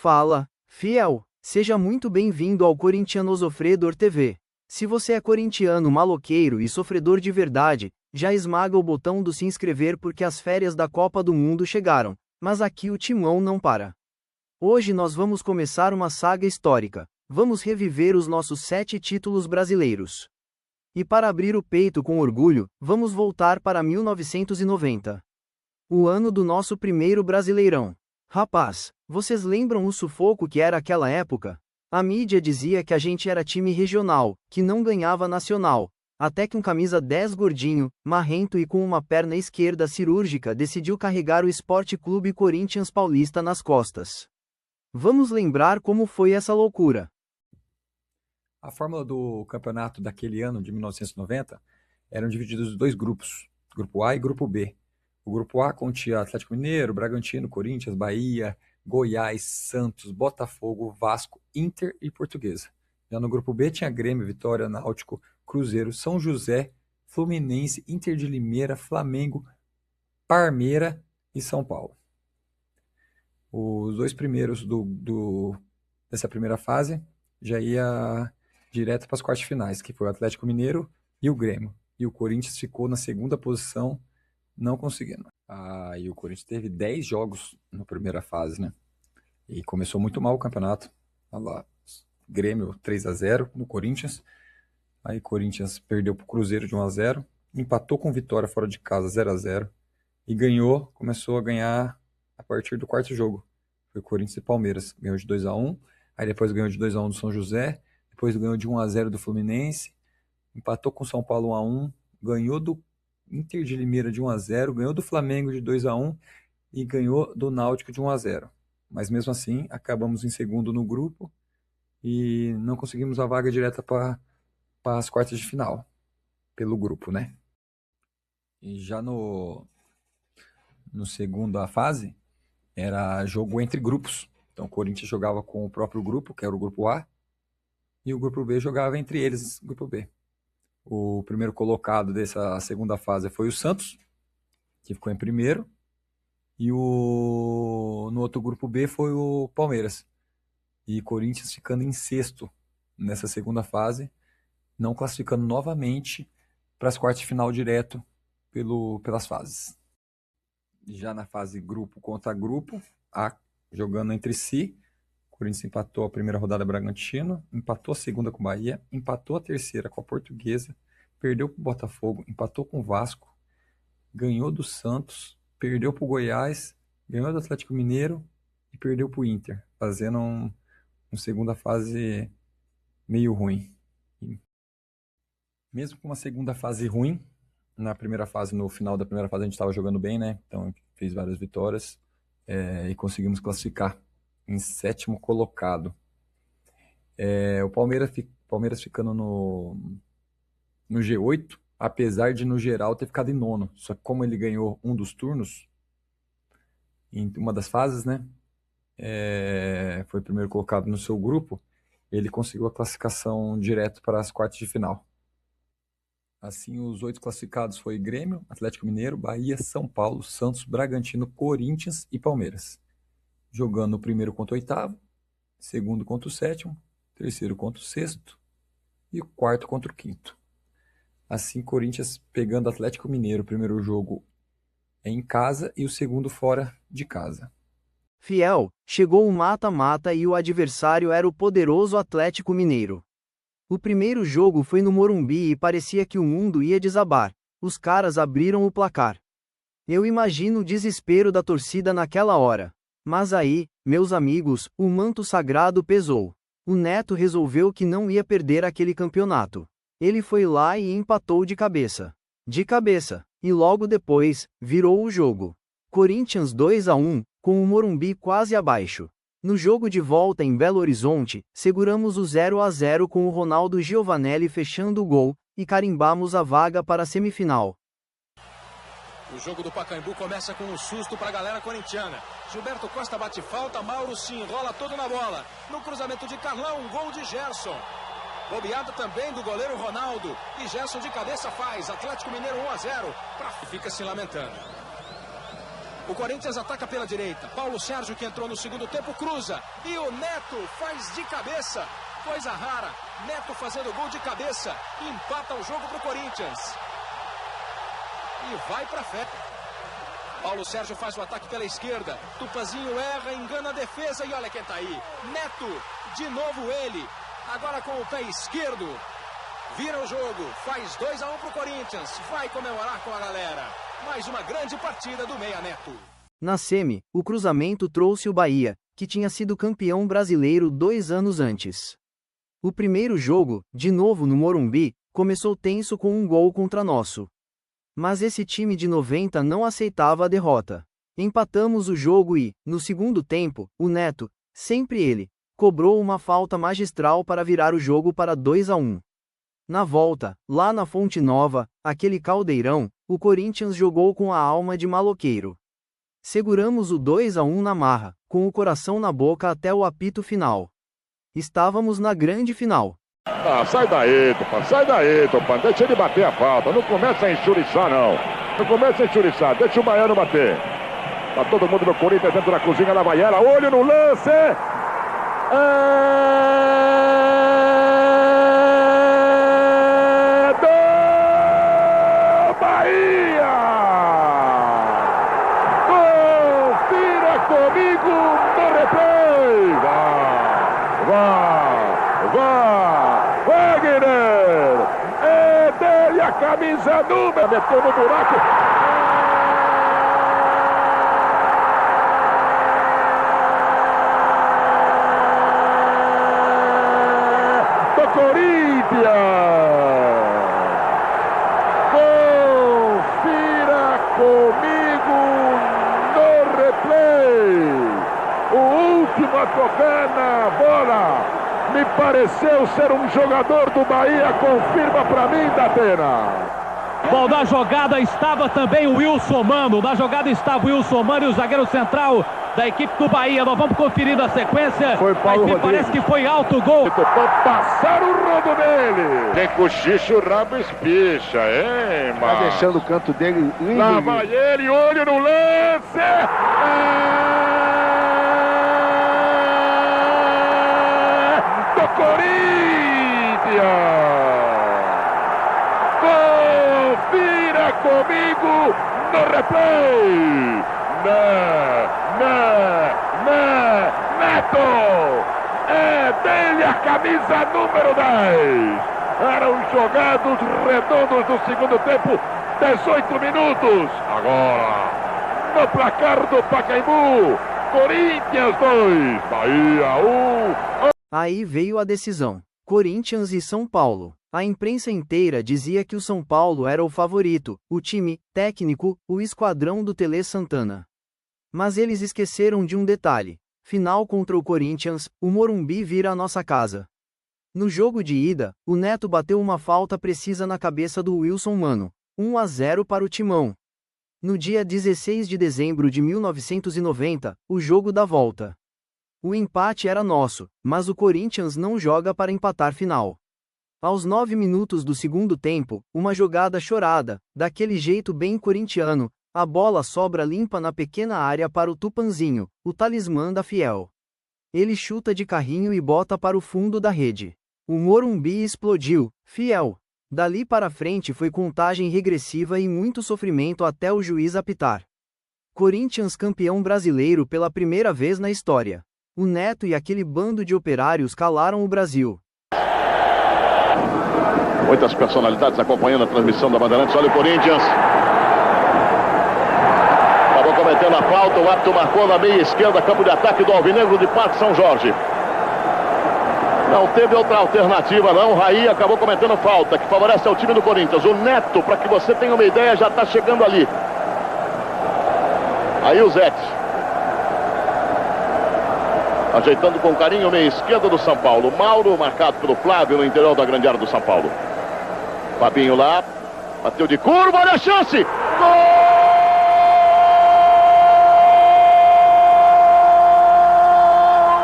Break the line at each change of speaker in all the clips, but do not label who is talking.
Fala, fiel, seja muito bem-vindo ao Corintiano Sofredor TV. Se você é corintiano maloqueiro e sofredor de verdade, já esmaga o botão do se inscrever porque as férias da Copa do Mundo chegaram, mas aqui o timão não para. Hoje nós vamos começar uma saga histórica, vamos reviver os nossos 7 títulos brasileiros. E para abrir o peito com orgulho, vamos voltar para 1990. O ano do nosso primeiro Brasileirão. Rapaz, vocês lembram o sufoco que era aquela época? A mídia dizia que a gente era time regional, que não ganhava nacional, até que um camisa 10 gordinho, marrento e com uma perna esquerda cirúrgica decidiu carregar o Sport Clube Corinthians Paulista nas costas. Vamos lembrar como foi essa loucura.
A fórmula do campeonato daquele ano, de 1990, eram divididos em 2 grupos, Grupo A e Grupo B. O Grupo A continha Atlético Mineiro, Bragantino, Corinthians, Bahia, Goiás, Santos, Botafogo, Vasco, Inter e Portuguesa. Já no Grupo B tinha Grêmio, Vitória, Náutico, Cruzeiro, São José, Fluminense, Inter de Limeira, Flamengo, Parmeira e São Paulo. Os 2 primeiros dessa primeira fase já ia direto para as quartas finais, que foi o Atlético Mineiro e o Grêmio. E o Corinthians ficou na segunda posição, não conseguindo. E o Corinthians teve 10 jogos na primeira fase, né? E começou muito mal o campeonato. Olha lá, Grêmio 3-0 no Corinthians. Aí o Corinthians perdeu para o Cruzeiro de 1-0. Empatou com Vitória fora de casa 0-0. E começou a ganhar a partir do 4º jogo. Foi o Corinthians e Palmeiras. Ganhou de 2-1. Aí depois ganhou de 2-1 do São José. Depois ganhou de 1-0 do Fluminense. Empatou com o São Paulo 1-1. Ganhou do Inter de Limeira de 1-0. Ganhou do Flamengo de 2-1. E ganhou do Náutico de 1-0. Mas mesmo assim, acabamos em segundo no grupo. E não conseguimos a vaga direta para as quartas de final. Pelo grupo, né? E já no segunda fase, era jogo entre grupos. Então o Corinthians jogava com o próprio grupo, que era o grupo A, e o grupo B jogava entre eles, o grupo B. O primeiro colocado dessa segunda fase foi o Santos, que ficou em primeiro, e no outro grupo B foi o Palmeiras. E Corinthians ficando em sexto nessa segunda fase, não classificando novamente para as quartas de final direto pelas fases. Já na fase grupo contra grupo, jogando entre si, o Corinthians empatou a primeira rodada com o Bragantino, empatou a segunda com o Bahia, empatou a terceira com a Portuguesa, perdeu para o Botafogo, empatou com o Vasco, ganhou do Santos, perdeu para o Goiás, ganhou do Atlético Mineiro e perdeu para o Inter, fazendo uma segunda fase meio ruim. Mesmo com uma segunda fase ruim, no final da primeira fase a gente estava jogando bem, né? Então fez várias vitórias e conseguimos classificar em 7º colocado. O Palmeiras ficando no G8, apesar de no geral ter ficado em 9º. Só que como ele ganhou um dos turnos, em uma das fases, né? Foi primeiro colocado no seu grupo, ele conseguiu a classificação direto para as quartas de final. Assim, os 8 classificados foi Grêmio, Atlético Mineiro, Bahia, São Paulo, Santos, Bragantino, Corinthians e Palmeiras. Jogando o primeiro contra o 8º, segundo contra o 7º, terceiro contra o 6º e o 4º contra o 5º. Assim, Corinthians pegando Atlético Mineiro, o primeiro jogo em casa e o segundo fora de casa.
Fiel, chegou o mata-mata e o adversário era o poderoso Atlético Mineiro. O primeiro jogo foi no Morumbi e parecia que o mundo ia desabar. Os caras abriram o placar. Eu imagino o desespero da torcida naquela hora. Mas aí, meus amigos, o manto sagrado pesou. O Neto resolveu que não ia perder aquele campeonato. Ele foi lá e empatou de cabeça. E logo depois, virou o jogo. Corinthians 2-1, com o Morumbi quase abaixo. No jogo de volta em Belo Horizonte, seguramos o 0-0 com o Ronaldo Giovanelli fechando o gol, e carimbamos a vaga para a semifinal.
O jogo do Pacaembu começa com um susto para a galera corintiana. Gilberto Costa bate falta, Mauro se enrola todo na bola. No cruzamento de Carlão, um gol de Gerson. Bobeada também do goleiro Ronaldo. E Gerson de cabeça faz. Atlético Mineiro 1-0. Fica se lamentando. O Corinthians ataca pela direita. Paulo Sérgio, que entrou no segundo tempo, cruza. E o Neto faz de cabeça. Coisa rara. Neto fazendo gol de cabeça. Empata o jogo pro Corinthians. E vai pra fé. Paulo Sérgio faz o ataque pela esquerda. Tupanzinho erra, engana a defesa. E olha quem tá aí. Neto. De novo ele. Agora com o pé esquerdo. Vira o jogo. Faz 2-1 pro Corinthians. Vai comemorar com a galera. Mais uma grande partida do Meia Neto.
Na semi, o cruzamento trouxe o Bahia, que tinha sido campeão brasileiro 2 anos antes. O primeiro jogo, de novo no Morumbi, começou tenso com um gol contra nosso. Mas esse time de 90 não aceitava a derrota. Empatamos o jogo e, no segundo tempo, o Neto, sempre ele, cobrou uma falta magistral para virar o jogo para 2-1. Na volta, lá na Fonte Nova, aquele caldeirão, o Corinthians jogou com a alma de maloqueiro. Seguramos o 2-1 na marra, com o coração na boca até o apito final. Estávamos na grande final.
Ah, sai daí, Tupã, deixa ele bater a falta, não começa a enxuriçar não. Não começa a enxuriçar, deixa o Baiano bater. Tá todo mundo no Corinthians dentro da cozinha, lá vai ela, olho no lance! Camisa número, meteu no buraco. Do Corinthians. Confira comigo no replay. O último a tocar na bola. Me pareceu ser um jogador do Bahia, confirma pra mim, Datena.
Bom, na jogada estava também o Wilson Mano, e o zagueiro central da equipe do Bahia. Nós vamos conferir na sequência,
foi Paulo
mas me
Rodrigues.
parece que foi alto gol.
Passaram o rodo nele. Tem cochicho, o rabo espicha, hein, mano?
Tá deixando o canto dele lindo.
Lá vai ele, olho no lance. Corinthians! Confira comigo no replay! Neto! É dele a camisa número 10! Eram jogados redondos do segundo tempo, 18 minutos! Agora, no placar do Pacaembu, Corinthians 2, Bahia 1.
Aí veio a decisão. Corinthians e São Paulo. A imprensa inteira dizia que o São Paulo era o favorito, o time, técnico, o esquadrão do Tele Santana. Mas eles esqueceram de um detalhe. Final contra o Corinthians, o Morumbi vira a nossa casa. No jogo de ida, o Neto bateu uma falta precisa na cabeça do Wilson Mano. 1-0 para o Timão. No dia 16 de dezembro de 1990, o jogo da volta. O empate era nosso, mas o Corinthians não joga para empatar final. Aos 9 minutos do segundo tempo, uma jogada chorada, daquele jeito bem corintiano, a bola sobra limpa na pequena área para o Tupanzinho, o talismã da Fiel. Ele chuta de carrinho e bota para o fundo da rede. O Morumbi explodiu, Fiel. Dali para frente foi contagem regressiva e muito sofrimento até o juiz apitar. Corinthians campeão brasileiro pela primeira vez na história. O Neto e aquele bando de operários calaram o Brasil.
Muitas personalidades acompanhando a transmissão da Bandeirantes. Olha o Corinthians. Acabou cometendo a falta. O árbitro marcou na meia esquerda, campo de ataque do Alvinegro de Parque São Jorge. Não teve outra alternativa não. O Raí acabou cometendo falta, que favorece ao time do Corinthians. O Neto, para que você tenha uma ideia, já está chegando ali. Aí o Zete. Ajeitando com carinho meia esquerda do São Paulo. Mauro, marcado pelo Flávio no interior da grande área do São Paulo. Fabinho lá. Bateu de curva, olha a chance!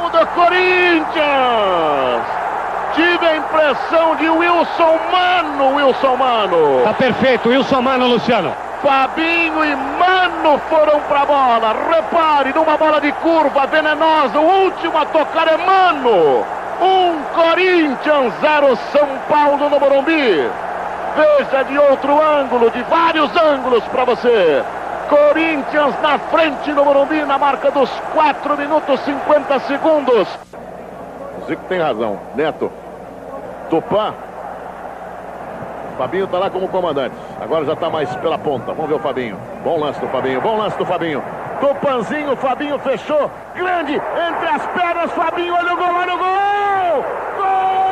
Gol do Corinthians! Tive a impressão de Wilson Mano.
Tá perfeito, Wilson Mano, Luciano.
Fabinho e Mano Mano foram pra bola. Repare, numa bola de curva venenosa. O último a tocar é Mano. 1 Corinthians, 0 São Paulo no Morumbi. Veja de outro ângulo, de vários ângulos para você. Corinthians na frente no Morumbi, na marca dos 4 minutos 50 segundos. O Zico tem razão. Neto. Tupã. Fabinho está lá como comandante. Agora já está mais pela ponta. Vamos ver o Fabinho. Bom lance do Fabinho. Bom lance do Fabinho. Tupanzinho, Fabinho fechou. Grande entre as pernas. Fabinho, olha o gol, olha o gol! Gol!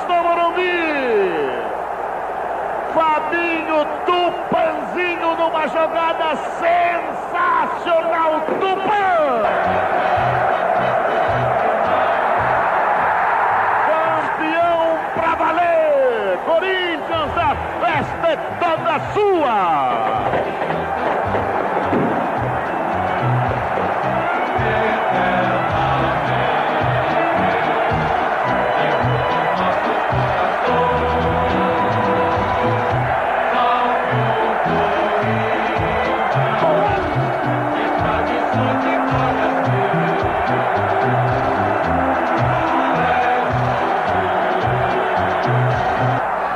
No Morumbi, Fabinho, Tupanzinho numa jogada sensacional, Tupan! Campeão pra valer, Corinthians, a festa é toda sua!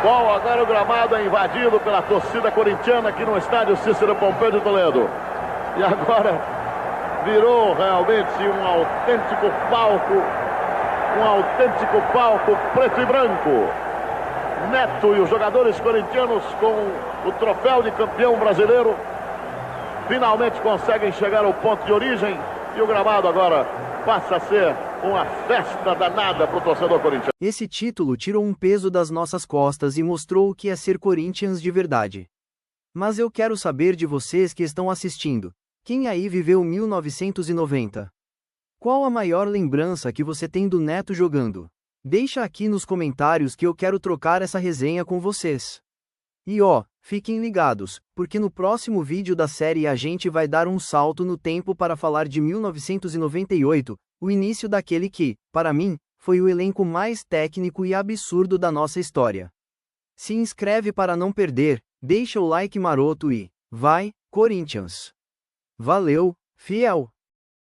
Bom, agora o gramado é invadido pela torcida corintiana aqui no estádio Cícero Pompeu de Toledo. E agora virou realmente um autêntico palco preto e branco. Neto e os jogadores corintianos com o troféu de campeão brasileiro finalmente conseguem chegar ao ponto de origem e o gramado agora passa a ser uma festa danada para o torcedor corintiano.
Esse título tirou um peso das nossas costas e mostrou o que é ser Corinthians de verdade. Mas eu quero saber de vocês que estão assistindo. Quem aí viveu 1990? Qual a maior lembrança que você tem do Neto jogando? Deixa aqui nos comentários que eu quero trocar essa resenha com vocês. E fiquem ligados, porque no próximo vídeo da série a gente vai dar um salto no tempo para falar de 1998, o início daquele que, para mim, foi o elenco mais técnico e absurdo da nossa história. Se inscreve para não perder, deixa o like maroto e vai, Corinthians! Valeu, fiel!